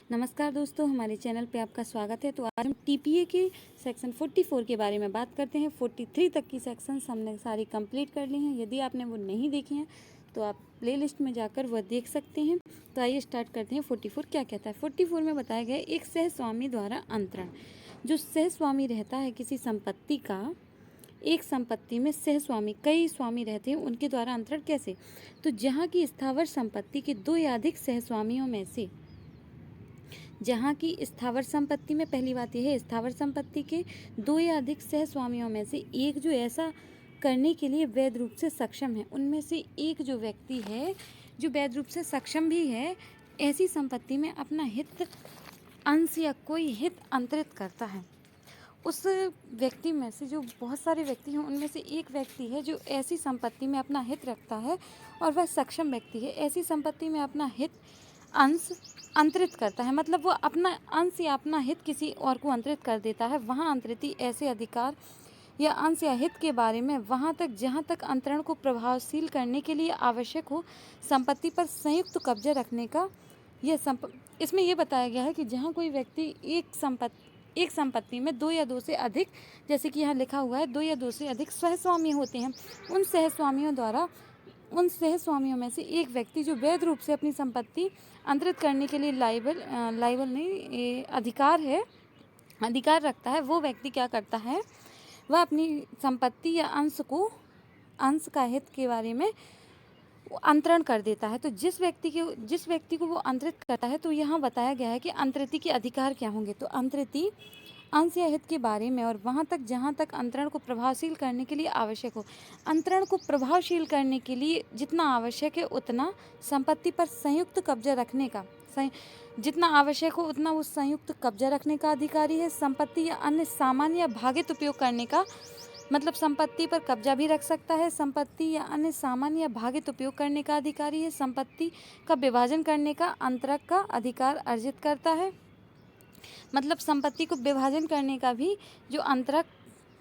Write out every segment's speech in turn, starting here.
नमस्कार दोस्तों, हमारे चैनल पे आपका स्वागत है। तो आज हम टीपीए के सेक्शन 44 के बारे में बात करते हैं। 43 तक की सेक्शंस हमने सारी कंप्लीट कर ली हैं। यदि आपने वो नहीं देखी हैं तो आप प्लेलिस्ट में जाकर वह देख सकते हैं। तो आइए स्टार्ट करते हैं। 44 क्या कहता है। 44 में बताया गया एक सहस्वामी द्वारा अंतरण। जो सहस्वामी रहता है किसी संपत्ति का, एक संपत्ति में सहस्वामी कई स्वामी रहते हैं, उनके द्वारा अंतरण कैसे। तो जहाँ की स्थावर संपत्ति के दो या अधिक सहस्वामियों में से, जहाँ की स्थावर संपत्ति में पहली बात यह है, स्थावर संपत्ति के दो या अधिक सहस्वामियों में से एक जो ऐसा करने के लिए वैध रूप से सक्षम है, उनमें से एक जो व्यक्ति है जो वैध रूप से सक्षम भी है, ऐसी संपत्ति में अपना हित अंश या कोई हित अंतरित करता है। उस व्यक्ति में से, जो बहुत सारे व्यक्ति हैं उनमें से एक व्यक्ति है जो ऐसी संपत्ति में अपना हित रखता है और वह सक्षम व्यक्ति है। ऐसी संपत्ति में अपना हित अंश अंतरित करता है, मतलब वो अपना अंश या अपना हित किसी और को अंतरित कर देता है। वहाँ अंतरित ऐसे अधिकार या अंश या हित के बारे में वहाँ तक जहाँ तक अंतरण को प्रभावशील करने के लिए आवश्यक हो संपत्ति पर संयुक्त कब्जा रखने का इसमें यह बताया गया है कि जहाँ कोई व्यक्ति एक संपत्ति में दो या दो से अधिक, जैसे कि यहाँ लिखा हुआ है, दो या दो से अधिक सहस्वामी होते हैं, उन सहस्वामियों में से एक व्यक्ति जो वैध रूप से अपनी संपत्ति अंतरित करने के लिए अधिकार रखता है, वो व्यक्ति क्या करता है, वह अपनी संपत्ति या अंश का हित के बारे में अंतरण कर देता है। तो जिस व्यक्ति को वो अंतरित करता है, तो यहाँ बताया गया है कि अंतरित के अधिकार क्या होंगे। तो अंतरित अंश या हित के बारे में और वहाँ तक जहाँ तक अंतरण को प्रभावशील करने के लिए आवश्यक हो। अंतरण को प्रभावशील करने के लिए जितना आवश्यक है उतना संपत्ति पर संयुक्त कब्जा रखने का जितना आवश्यक हो उतना वो संयुक्त कब्जा रखने का अधिकारी है। संपत्ति या अन्य सामान्य या भागित उपयोग करने का, मतलब संपत्ति पर कब्जा भी रख सकता है। संपत्ति या अन्य सामान्य या भागित उपयोग करने का अधिकारी है। संपत्ति का विभाजन करने का अंतरक का अधिकार अर्जित करता है, मतलब संपत्ति को विभाजन करने का भी जो अंतरक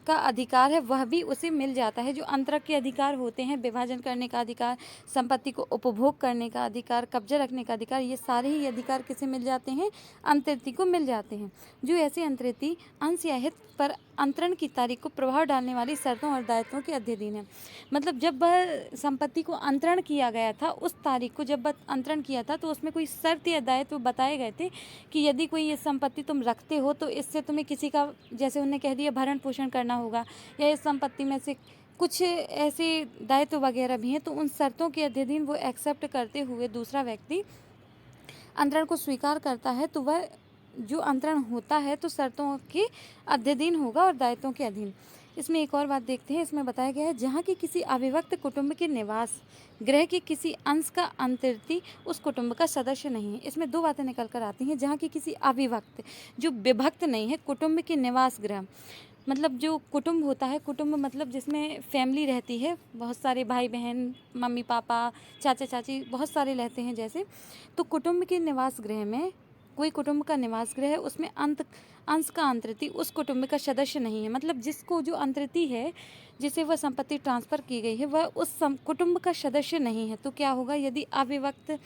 का अधिकार है वह भी उसे मिल जाता है। जो अंतरक के अधिकार होते हैं, विभाजन करने का अधिकार, संपत्ति को उपभोग करने का अधिकार, कब्जा रखने का अधिकार, ये सारे ही अधिकार किसे मिल जाते हैं, अंतरिती को मिल जाते हैं। जो ऐसे अंतरिती अंश या हित पर अंतरण की तारीख को प्रभाव डालने वाली शर्तों और दायित्वों के अधीन है। मतलब जब वह संपत्ति को अंतरण किया गया था, उस तारीख को जब अंतरण किया था तो उसमें कोई शर्त या दायित्व बताए गए थे कि यदि कोई ये संपत्ति तुम रखते हो तो इससे तुम्हें किसी का, जैसे उन्होंने कह दिया, भरण पोषण करना होगा, या इस संपत्ति में से कुछ ऐसे दायित्व वगैरह भी हैं। तो उन शर्तों के अधीन वो एक्सेप्ट करते हुए दूसरा व्यक्ति अंतरण को स्वीकार करता है, तो वह जो अंतरण होता है तो शर्तों के अधीन होगा और दायित्वों के अधीन। इसमें एक और बात देखते हैं। इसमें बताया गया है, जहाँ की किसी अविभक्त कुटुंब के निवास गृह के किसी अंश का अंतरिती उस कुटुंब का सदस्य नहीं है। इसमें दो बातें निकल कर आती हैं। जहाँ की किसी अविभक्त, जो विभक्त नहीं है, कुटुंब के निवास गृह, मतलब जो कुटुंब होता है, कुटुंब मतलब जिसमें फैमिली रहती है, बहुत सारे भाई बहन, मम्मी पापा, चाचा चाची, बहुत सारे रहते हैं जैसे। तो कुटुंब के निवास गृह में, कोई कुटुंब का निवास गृह है, उसमें अंश का अंतरिती उस कुटुंब का सदस्य नहीं है। मतलब जिसको जो अंतरिती है, जिसे वह संपत्ति ट्रांसफ़र की गई है, वह उस कुटुंब का सदस्य नहीं है। तो क्या होगा, यदि अविभक्त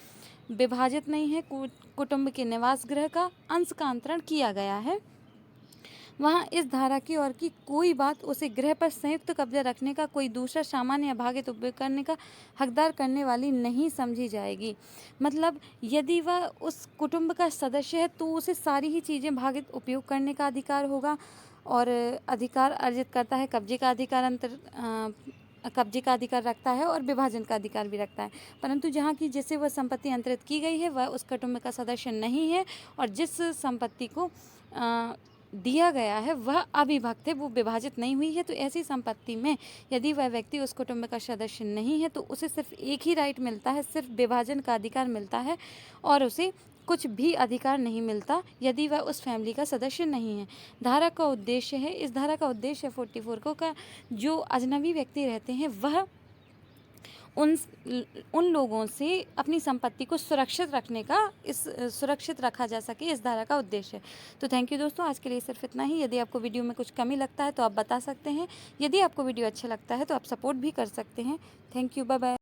विभाजित नहीं है, कुटुंब के निवास गृह का अंश का अंतरण किया गया है, वहाँ इस धारा की और की कोई बात उसे गृह पर संयुक्त कब्जा रखने का कोई दूसरा सामान्य या भागित उपयोग करने का हकदार करने वाली नहीं समझी जाएगी। मतलब यदि वह उस कुटुंब का सदस्य है तो उसे सारी ही चीज़ें भागित उपयोग करने का अधिकार होगा और अधिकार अर्जित करता है। कब्जे का अधिकार रखता है और विभाजन का अधिकार भी रखता है। परंतु जहाँ की जिसे वह संपत्ति अंतरित की गई है वह उस कुटुंब का सदस्य नहीं है, और जिस संपत्ति को दिया गया है वह अविभक्त है, वो विभाजित नहीं हुई है। तो ऐसी संपत्ति में यदि वह व्यक्ति उस कुटुंब का सदस्य नहीं है तो उसे सिर्फ एक ही राइट मिलता है, सिर्फ विभाजन का अधिकार मिलता है, और उसे कुछ भी अधिकार नहीं मिलता यदि वह उस फैमिली का सदस्य नहीं है। धारा का उद्देश्य है, इस धारा का उद्देश्य 44 को का जो अजनबी व्यक्ति रहते हैं वह उन लोगों से अपनी संपत्ति को सुरक्षित रखा जा सके, इस धारा का उद्देश्य है। तो थैंक यू दोस्तों, आज के लिए सिर्फ इतना ही। यदि आपको वीडियो में कुछ कमी लगता है तो आप बता सकते हैं। यदि आपको वीडियो अच्छा लगता है तो आप सपोर्ट भी कर सकते हैं। Thank you, bye bye.